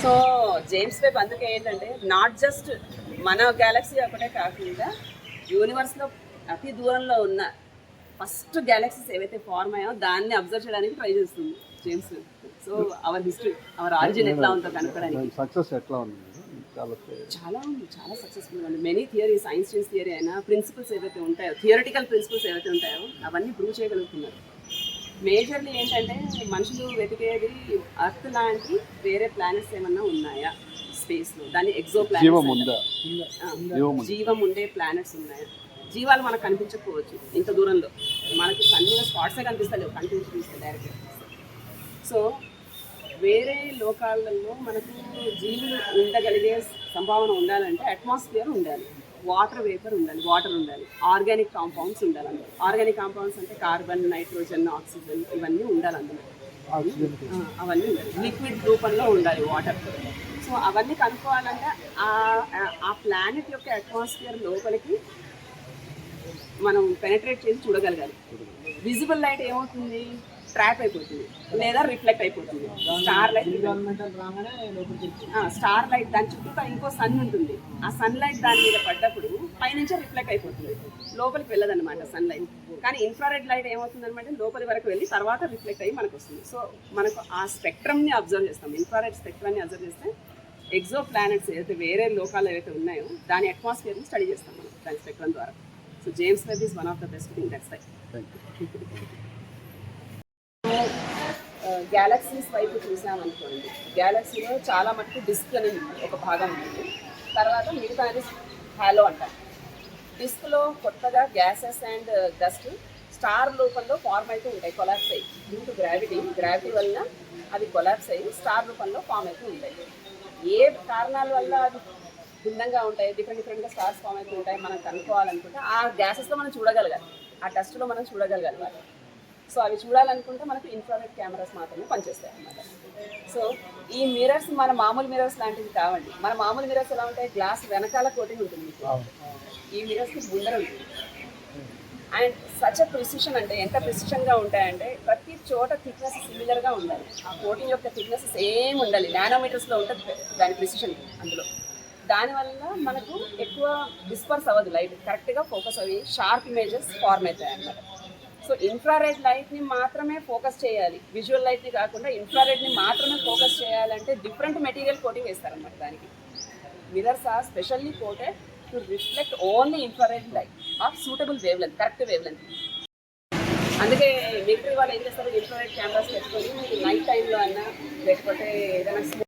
So James Webb అందుకే ఏంటంటే not just మన గ్యాలక్సీ ఒకటే కాకుండా యూనివర్స్లో అతి దూరంలో ఉన్న ఫస్ట్ గ్యాలక్సీస్ ఏవైతే ఫార్మ్ అయ్యో దాన్ని అబ్జర్వ్ చేయడానికి ట్రై చేస్తుంది James Webb. So our history our origin ఎట్లా ఉందో కనుక్కోవడానికి సక్సెస్ ఎట్లా ఉంది? చాలా ఉంది, చాలా సక్సెస్ఫుల్ ఉంది. మెనీ థియరీ, సైన్స్ థియరీ అయినా ప్రిన్సిపల్స్ ఏవైతే ఉంటాయో, థియరిటికల్ ప్రిన్సిపల్స్ ఏవైతే ఉంటాయో అవన్నీ ప్రూవ్ చేయగలుగుతున్నారు. మేజర్లీ ఏంటంటే మనుషులు వెతికేది అర్త్ లాంటి వేరే ప్లానెట్స్ ఏమన్నా ఉన్నాయా స్పేస్లో, దాన్ని ఎగ్జో ప్లానెట్స్, జీవం ఉండే ప్లానెట్స్ ఉన్నాయా. జీవాలు మనకు కనిపించకపోవచ్చు ఇంత దూరంలో, మనకి సన్నగా స్పాట్సే కనిపిస్తలేవు, కనిపించే డైరెక్ట్గా. సో వేరే లోకాలలో మనకు జీవులు ఉండగలిగే సంభావన ఉండాలంటే అట్మాస్ఫియర్ ఉండాలి, వాటర్ వేపర్ ఉండాలి, వాటర్ ఉండాలి, ఆర్గానిక్ కాంపౌండ్స్ ఉండాలి. అందులో ఆర్గానిక్ కాంపౌండ్స్ అంటే కార్బన్, నైట్రోజన్, ఆక్సిజన్ ఇవన్నీ ఉండాలి అందులో. అవన్నీ ఉండాలి, లిక్విడ్ రూపంలో ఉండాలి వాటర్. సో అవన్నీ కనుక్కోవాలంటే ఆ ప్లానెట్ యొక్క అట్మాస్ఫియర్ లోపలికి మనం పెనట్రేట్ చేసి చూడగలగాలి. విజిబుల్ లైట్ ఏమవుతుంది, ట్రాప్ అయిపోతుంది లేదా రిఫ్లెక్ట్ అయిపోతుంది. స్టార్ లైట్ దాని చుట్టూ ఇంకో సన్ ఉంటుంది, ఆ సన్ లైట్ దాని మీద పడ్డప్పుడు పైనుంచే రిఫ్లెక్ట్ అయిపోతుంది, లోపలికి వెళ్ళదన్నమాట సన్ లైట్. కానీ ఇన్ఫ్రారెడ్ లైట్ ఏమవుతుంది అనమాట, లోపలి వరకు వెళ్ళి తర్వాత రిఫ్లెక్ట్ అయ్యి మనకు వస్తుంది. సో మనకు ఆ స్పెక్ట్రమ్ని అబ్జర్వ్ చేస్తాం, ఇన్ఫ్రారెడ్ స్పెక్ట్రమ్ని అబ్జర్వ్ చేస్తే ఎగ్జో ప్లానెట్స్ ఏదైతే వేరే లోకాలు ఏవైతే ఉన్నాయో దాని అట్మాస్ఫియర్ని స్టడీ చేస్తాం మనం దాని స్పెక్ట్రమ్ ద్వారా. So James Webb is one of the best thing that's right. Galaxies వైపు చూసామనుకోండి, గ్యాలక్సీలో చాలా మటుకు డిస్క్ అని ఒక భాగం ఉంటుంది, తర్వాత మిగతాది హాలో అంటారు. డిస్క్లో కొత్తగా గ్యాసెస్ అండ్ డస్ట్ స్టార్ రూపంలో ఫార్మ్ అయితే ఉంటాయి, కొలాప్స్ అయ్యి డ్యూ టు గ్రావిటీ వల్ల అవి కొలాప్స్ అయ్యి స్టార్ రూపంలో ఫామ్ అయితే ఉంటాయి. ఏ కారణాల వల్ల అది భిన్నంగా ఉంటాయి, డిఫరెంట్గా స్టార్స్ ఫామ్ అయితే ఉంటాయి మనం కనుక్కోవాలనుకుంటే ఆ గ్యాసెస్లో మనం చూడగలగాలి, ఆ డస్ట్లో మనం చూడగలగాలి వాటి. సో అవి చూడాలనుకుంటే మనకు ఇన్ఫ్రారెడ్ కెమెరాస్ మాత్రమే పనిచేస్తాయి అన్నమాట. సో ఈ మిరర్స్ మన మామూలు మిరర్స్ లాంటివి కావండి. మన మామూలు మిరర్స్ ఎలా ఉంటాయి, గ్లాస్ వెనకాల కోటింగ్ ఉంటుంది, ఈ మిరర్స్కి గుండె ఉంటుంది. అండ్ సచ్ అ ప్రిసిషన్, అంటే ఎంత ప్రిసిషన్గా ఉంటాయంటే ప్రతి చోట థిక్నెస్ సిమిలర్గా ఉండాలి, ఆ కోటింగ్ యొక్క థిక్నెస్ సేమ్ ఉండాలి, నానోమీటర్స్లో ఉంటుంది దాని ప్రిసిషన్ అందులో. దానివల్ల మనకు ఎక్కువ డిస్పర్స్ అవ్వదు లైట్, కరెక్ట్గా ఫోకస్ అయ్యి షార్ప్ ఇమేజెస్ ఫార్మ్ అవుతాయి అన్నమాట. సో ఇన్ఫ్రారెడ్ లైట్ని మాత్రమే ఫోకస్ చేయాలి, విజువల్ లైట్ని కాకుండా ఇన్ఫ్రారెడ్ని మాత్రమే ఫోకస్ చేయాలంటే డిఫరెంట్ మెటీరియల్ కోటింగ్ వేస్తారన్నమాట దానికి. Mirrors are specially coated to reflect only infrared light of suitable wavelength, correct wavelength. అందుకే మిలిటరీ వాళ్ళు ఏం చేస్తారు, ఇన్ఫ్రారెడ్ కెమెరాస్ పెట్టుకొని నైట్ టైంలో అయినా లేకపోతే ఏదైనా